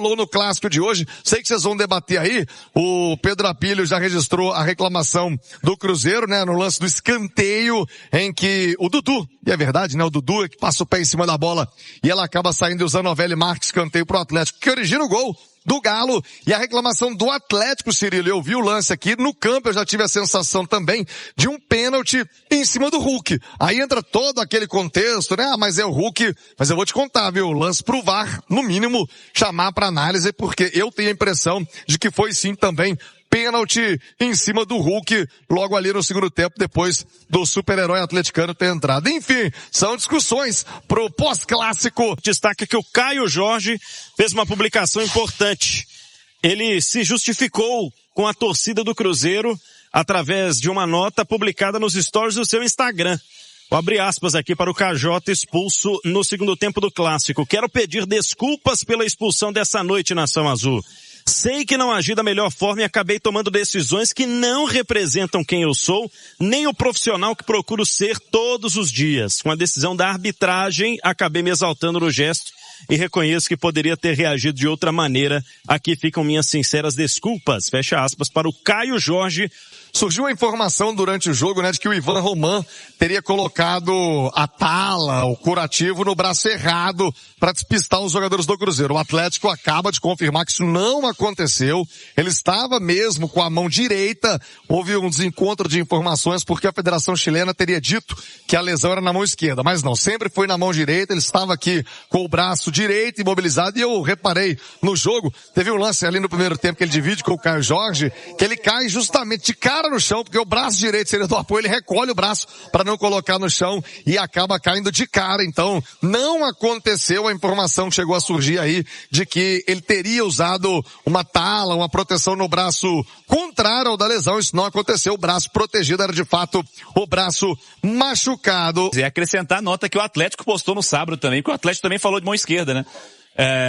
Falou no clássico de hoje, sei que vocês vão debater aí, o Pedro Apílio já registrou a reclamação do Cruzeiro, né, no lance do escanteio, em que o Dudu, e é verdade, né, o Dudu é que passa o pé em cima da bola, e ela acaba saindo usando o velho marca escanteio pro Atlético, que origina o gol do Galo, e a reclamação do Atlético, Cirilo, eu vi o lance aqui, no campo eu já tive a sensação também de um pênalti em cima do Hulk. Aí entra todo aquele contexto, né, mas é o Hulk, mas eu vou te contar, viu, o lance pro VAR, no mínimo, chamar para análise, porque eu tenho a impressão de que foi sim também pênalti em cima do Hulk, logo ali no segundo tempo, depois do super-herói atleticano ter entrado. Enfim, são discussões pro pós-clássico. Destaca que o Caio Jorge fez uma publicação importante. Ele se justificou com a torcida do Cruzeiro através de uma nota publicada nos stories do seu Instagram. Vou abrir aspas aqui para o KJ expulso no segundo tempo do clássico. Quero pedir desculpas pela expulsão dessa noite, Nação Azul. Sei que não agi da melhor forma e acabei tomando decisões que não representam quem eu sou, nem o profissional que procuro ser todos os dias. Com a decisão da arbitragem, acabei me exaltando no gesto e reconheço que poderia ter reagido de outra maneira. Aqui ficam minhas sinceras desculpas. Fecha aspas para o Caio Jorge. Surgiu a informação durante o jogo, né, de que o Ivan Roman teria colocado a tala, o curativo, no braço errado para despistar os jogadores do Cruzeiro. O Atlético acaba de confirmar que isso não aconteceu. Ele estava mesmo com a mão direita. Houve um desencontro de informações porque a Federação Chilena teria dito que a lesão era na mão esquerda. Mas não, sempre foi na mão direita. Ele estava aqui com o braço direito imobilizado e eu reparei no jogo. Teve um lance ali no primeiro tempo que ele divide com o Caio Jorge, que ele cai justamente de cara no chão, porque o braço direito seria do apoio, ele recolhe o braço para não colocar no chão e acaba caindo de cara. Então, não aconteceu a informação que chegou a surgir aí de que ele teria usado uma tala, uma proteção no braço contrário ao da lesão. Isso não aconteceu, o braço protegido era de fato o braço machucado. E acrescentar a nota que o Atlético postou no sábado também, porque o Atlético também falou de mão esquerda, né?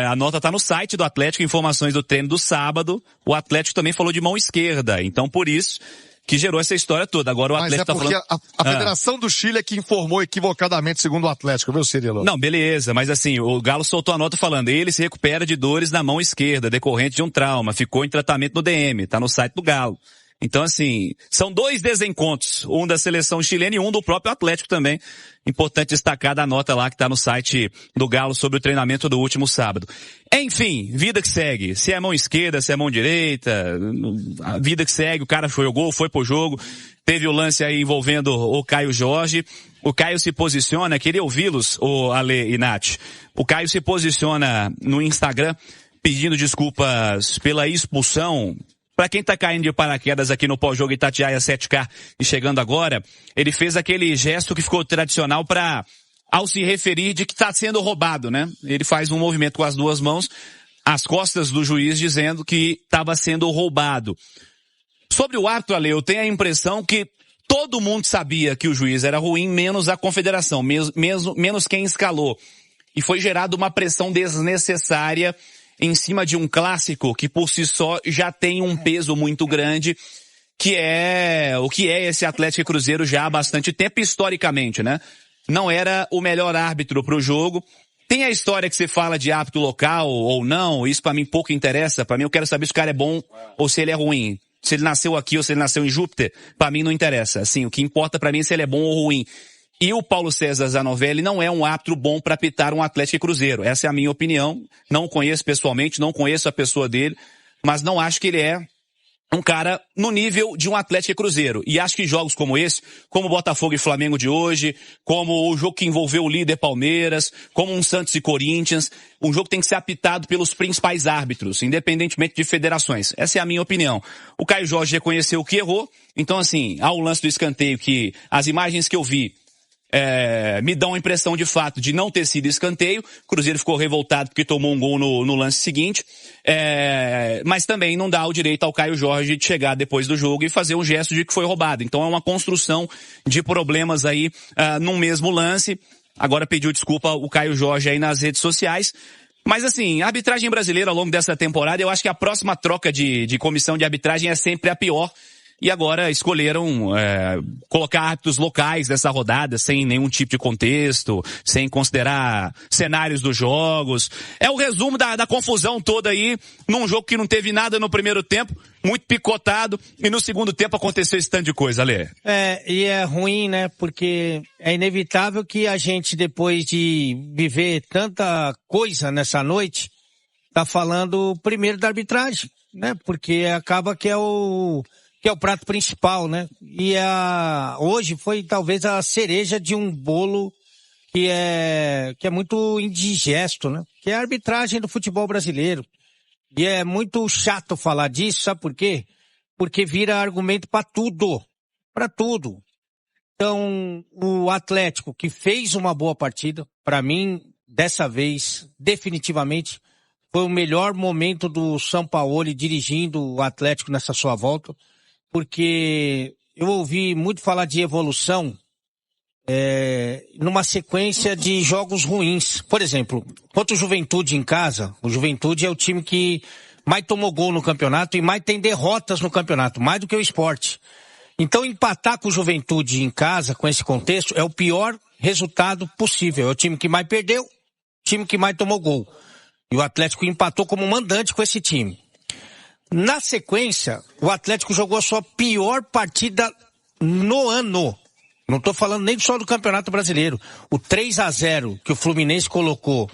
A nota tá no site do Atlético, informações do treino do sábado. O Atlético também falou de mão esquerda, então por isso que gerou essa história toda. Agora o Atlético tá falando... Mas é porque a Federação do Chile é que informou equivocadamente, segundo o Atlético, viu, Cirilo? Não, beleza, mas assim, o Galo soltou a nota falando, ele se recupera de dores na mão esquerda, decorrente de um trauma, ficou em tratamento no DM, tá no site do Galo. Então, assim, são dois desencontros, um da seleção chilena e um do próprio Atlético também. Importante destacar da nota lá que tá no site do Galo sobre o treinamento do último sábado. Enfim, vida que segue. Se é mão esquerda, se é mão direita, a vida que segue, o cara jogou, foi pro jogo. Teve o lance aí envolvendo o Caio Jorge. O Caio se posiciona, queria ouvi-los, o Ale e Nath. O Caio se posiciona no Instagram pedindo desculpas pela expulsão. Para quem tá caindo de paraquedas aqui no pós-jogo Itatiaia 7K e chegando agora, ele fez aquele gesto que ficou tradicional ao se referir de que tá sendo roubado, né? Ele faz um movimento com as duas mãos, às costas do juiz, dizendo que estava sendo roubado. Sobre o árbitro, Ale, eu tenho a impressão que todo mundo sabia que o juiz era ruim, menos a confederação, menos quem escalou. E foi gerada uma pressão desnecessária em cima de um clássico que por si só já tem um peso muito grande, que é o que é esse Atlético e Cruzeiro já há bastante tempo, historicamente, né? Não era o melhor árbitro pro jogo. Tem a história que você fala de árbitro local ou não, isso pra mim pouco interessa. Pra mim eu quero saber se o cara é bom ou se ele é ruim. Se ele nasceu aqui ou se ele nasceu em Júpiter, pra mim não interessa. Assim, o que importa pra mim é se ele é bom ou ruim. E o Paulo César Zanovelli não é um árbitro bom para apitar um Atlético e Cruzeiro. Essa é a minha opinião. Não o conheço pessoalmente, não conheço a pessoa dele, mas não acho que ele é um cara no nível de um Atlético e Cruzeiro. E acho que jogos como esse, como o Botafogo e Flamengo de hoje, como o jogo que envolveu o líder Palmeiras, como um Santos e Corinthians, um jogo tem que ser apitado pelos principais árbitros, independentemente de federações. Essa é a minha opinião. O Caio Jorge reconheceu que errou, então assim, há o lance do escanteio que as imagens que eu vi me dão a impressão de fato de não ter sido escanteio. O Cruzeiro ficou revoltado porque tomou um gol no lance seguinte, mas também não dá o direito ao Caio Jorge de chegar depois do jogo e fazer um gesto de que foi roubado. Então é uma construção de problemas aí num mesmo lance. Agora pediu desculpa o Caio Jorge aí nas redes sociais. Mas assim, a arbitragem brasileira ao longo dessa temporada, eu acho que a próxima troca de comissão de arbitragem é sempre a pior. e agora escolheram colocar árbitros locais nessa rodada, sem nenhum tipo de contexto, sem considerar cenários dos jogos. É o resumo da confusão toda aí, num jogo que não teve nada no primeiro tempo, muito picotado, e no segundo tempo aconteceu esse tanto de coisa, Ale. E é ruim, né, porque é inevitável que a gente, depois de viver tanta coisa nessa noite, tá falando primeiro da arbitragem, né, porque acaba que é o prato principal, né, e hoje foi talvez a cereja de um bolo que é muito indigesto, né, que é a arbitragem do futebol brasileiro. E é muito chato falar disso, sabe por quê? Porque vira argumento para tudo. Para tudo. Então, o Atlético, que fez uma boa partida, para mim, dessa vez, definitivamente, foi o melhor momento do Sampaoli dirigindo o Atlético nessa sua volta, porque eu ouvi muito falar de evolução numa sequência de jogos ruins. Por exemplo, contra o Juventude em casa, o Juventude é o time que mais tomou gol no campeonato e mais tem derrotas no campeonato, mais do que o Sport. Então empatar com o Juventude em casa, com esse contexto, é o pior resultado possível. É o time que mais perdeu, o time que mais tomou gol. E o Atlético empatou como mandante com esse time. Na sequência, o Atlético jogou a sua pior partida no ano. Não estou falando nem só do Campeonato Brasileiro. O 3-0 que o Fluminense colocou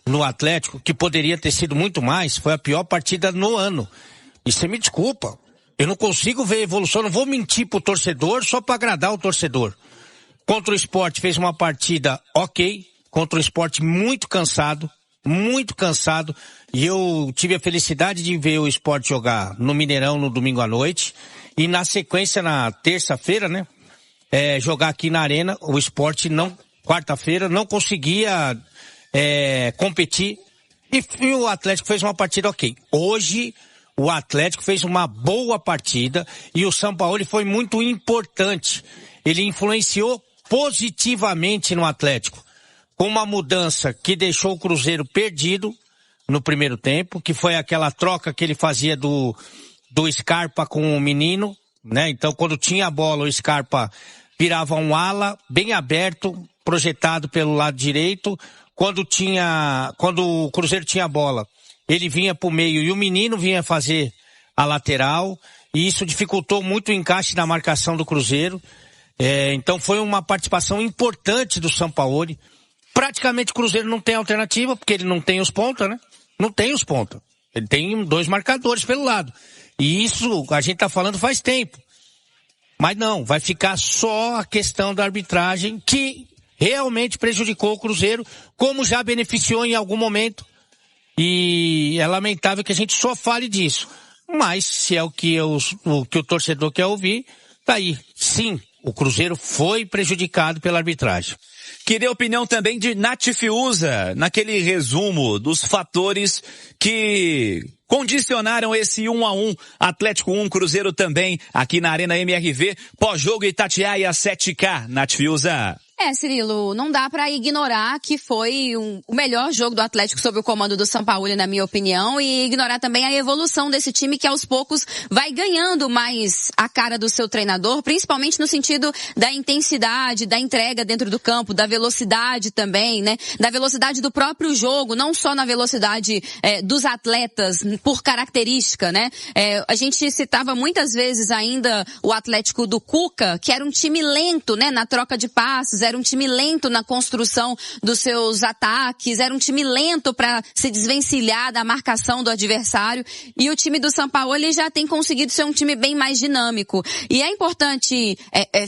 no Atlético, que poderia ter sido muito mais, foi a pior partida no ano. E você me desculpa, eu não consigo ver evolução, não vou mentir pro torcedor só para agradar o torcedor. Contra o Sport fez uma partida ok, contra o Sport muito cansado, e eu tive a felicidade de ver o Sport jogar no Mineirão no domingo à noite, e na sequência, na terça-feira, né? Jogar aqui na Arena, o Sport quarta-feira, não conseguia competir, e o Atlético fez uma partida ok. Hoje, o Atlético fez uma boa partida, e o Sampaoli foi muito importante. Ele influenciou positivamente no Atlético, com uma mudança que deixou o Cruzeiro perdido no primeiro tempo, que foi aquela troca que ele fazia do Scarpa com o Menino, né? Então, quando tinha a bola, o Scarpa virava um ala bem aberto, projetado pelo lado direito. Quando o Cruzeiro tinha a bola, ele vinha pro meio e o Menino vinha fazer a lateral, e isso dificultou muito o encaixe na marcação do Cruzeiro. Então foi uma participação importante do Sampaoli. Praticamente o Cruzeiro não tem alternativa, porque ele não tem os pontas, né? Não tem os pontas. Ele tem 2 marcadores pelo lado. E isso a gente tá falando faz tempo. Mas não, vai ficar só a questão da arbitragem, que realmente prejudicou o Cruzeiro, como já beneficiou em algum momento. E é lamentável que a gente só fale disso. Mas se é o que o torcedor quer ouvir, tá aí. Sim, o Cruzeiro foi prejudicado pela arbitragem. Queria a opinião também de Nath Fiuza, naquele resumo dos fatores que condicionaram esse 1-1, Atlético 1, Cruzeiro também, aqui na Arena MRV, pós-jogo Itatiaia 7K, Nath Fiuza. Cirilo, não dá pra ignorar que foi o melhor jogo do Atlético sob o comando do Sampaoli, na minha opinião, e ignorar também a evolução desse time que aos poucos vai ganhando mais a cara do seu treinador, principalmente no sentido da intensidade, da entrega dentro do campo, da velocidade também, né? Da velocidade do próprio jogo, não só na velocidade dos atletas, por característica, né? A gente citava muitas vezes ainda o Atlético do Cuca, que era um time lento, né? Na troca de passes, era um time lento na construção dos seus ataques, era um time lento para se desvencilhar da marcação do adversário, e o time do Sampaoli já tem conseguido ser um time bem mais dinâmico. E é importante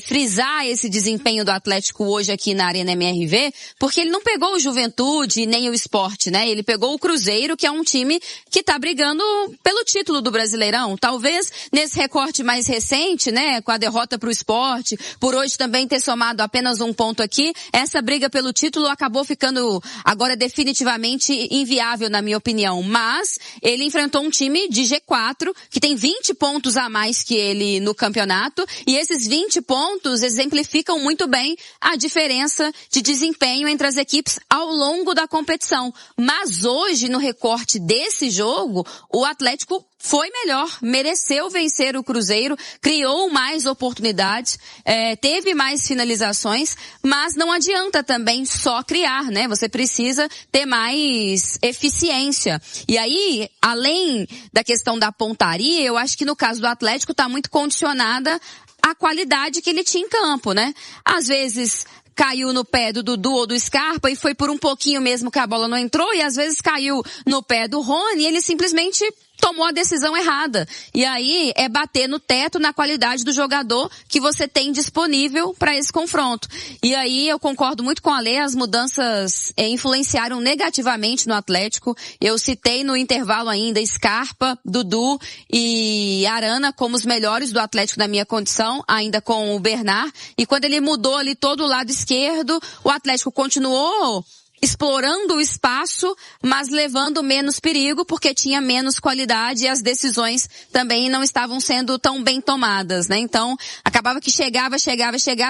frisar esse desempenho do Atlético hoje aqui na Arena MRV, porque ele não pegou o Juventude nem o Sport, né? Ele pegou o Cruzeiro, que é um time que tá brigando pelo título do Brasileirão. Talvez nesse recorte mais recente, né, com a derrota pro Sport, por hoje também ter somado apenas um ponto ponto aqui, essa briga pelo título acabou ficando agora definitivamente inviável, na minha opinião. Mas ele enfrentou um time de G4 que tem 20 pontos a mais que ele no campeonato, e esses 20 pontos exemplificam muito bem a diferença de desempenho entre as equipes ao longo da competição. Mas hoje, no recorte desse jogo, o Atlético foi melhor, mereceu vencer o Cruzeiro, criou mais oportunidades, teve mais finalizações, mas não adianta também só criar, né? Você precisa ter mais eficiência. E aí, além da questão da pontaria, eu acho que no caso do Atlético está muito condicionada à qualidade que ele tinha em campo, né? Às vezes caiu no pé do Dudu ou do Scarpa e foi por um pouquinho mesmo que a bola não entrou, e às vezes caiu no pé do Rony e ele simplesmente tomou a decisão errada. E aí é bater no teto na qualidade do jogador que você tem disponível para esse confronto. E aí eu concordo muito com a Lê, as mudanças influenciaram negativamente no Atlético. Eu citei no intervalo ainda Scarpa, Dudu e Arana como os melhores do Atlético na minha condição, ainda com o Bernard. E quando ele mudou ali todo o lado esquerdo, o Atlético continuou explorando o espaço, mas levando menos perigo, porque tinha menos qualidade e as decisões também não estavam sendo tão bem tomadas, né? Então, acabava que chegava,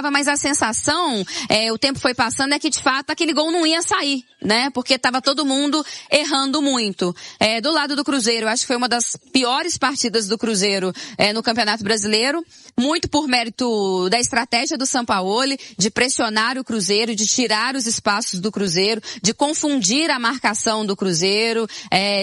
mas a sensação, o tempo foi passando, é que de fato aquele gol não ia sair, né? Porque estava todo mundo errando muito. Do lado do Cruzeiro, acho que foi uma das piores partidas do Cruzeiro no Campeonato Brasileiro, muito por mérito da estratégia do Sampaoli, de pressionar o Cruzeiro, de tirar os espaços do Cruzeiro, de confundir a marcação do Cruzeiro,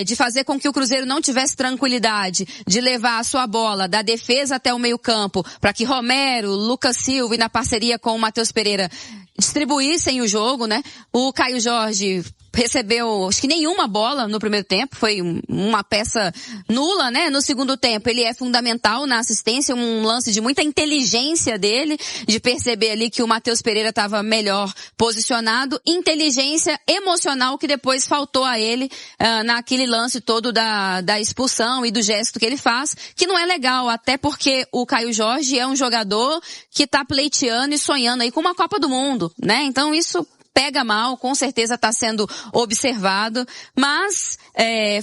de fazer com que o Cruzeiro não tivesse tranquilidade de levar a sua bola da defesa até o meio-campo, para que Romero, Lucas Silva e na parceria com o Matheus Pereira distribuíssem o jogo, né? O Caio Jorge recebeu, acho que nenhuma bola no primeiro tempo, foi uma peça nula, né? No segundo tempo ele é fundamental na assistência, um lance de muita inteligência dele, de perceber ali que o Matheus Pereira estava melhor posicionado, inteligência emocional que depois faltou a ele naquele lance todo da expulsão e do gesto que ele faz, que não é legal, até porque o Caio Jorge é um jogador que está pleiteando e sonhando aí com uma Copa do Mundo, né? Então isso pega mal, com certeza está sendo observado, mas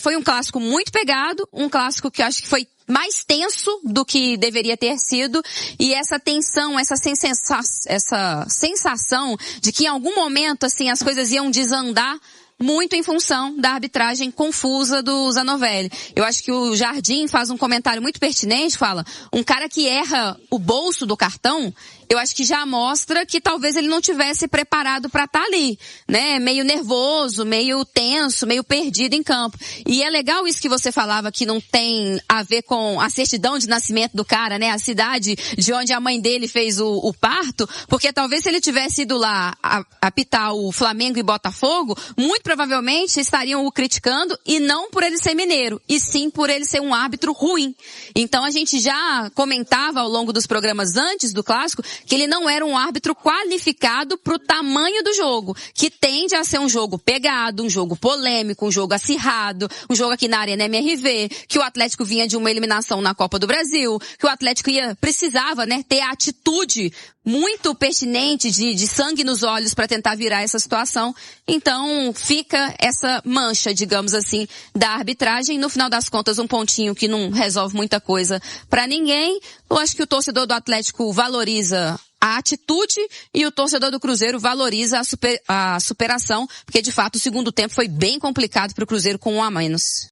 foi um clássico muito pegado, um clássico que eu acho que foi mais tenso do que deveria ter sido, e essa tensão, essa sensação de que em algum momento assim as coisas iam desandar, muito em função da arbitragem confusa do Zanovelli. Eu acho que o Jardim faz um comentário muito pertinente, fala, um cara que erra o bolso do cartão, eu acho que já mostra que talvez ele não tivesse preparado para estar ali, né? Meio nervoso, meio tenso, meio perdido em campo. E é legal isso que você falava, que não tem a ver com a certidão de nascimento do cara, né? A cidade de onde a mãe dele fez o parto, porque talvez se ele tivesse ido lá apitar o Flamengo e Botafogo, muito provavelmente estariam o criticando, e não por ele ser mineiro, e sim por ele ser um árbitro ruim. Então a gente já comentava ao longo dos programas antes do clássico que ele não era um árbitro qualificado para o tamanho do jogo, que tende a ser um jogo pegado, um jogo polêmico, um jogo acirrado, um jogo aqui na Arena MRV, que o Atlético vinha de uma eliminação na Copa do Brasil, que o Atlético precisava, né, ter a atitude muito pertinente de sangue nos olhos para tentar virar essa situação. Então fica essa mancha, digamos assim, da arbitragem. No final das contas, um pontinho que não resolve muita coisa para ninguém. Eu acho que o torcedor do Atlético valoriza a atitude e o torcedor do Cruzeiro valoriza a superação, porque de fato o segundo tempo foi bem complicado para o Cruzeiro com 1 a menos.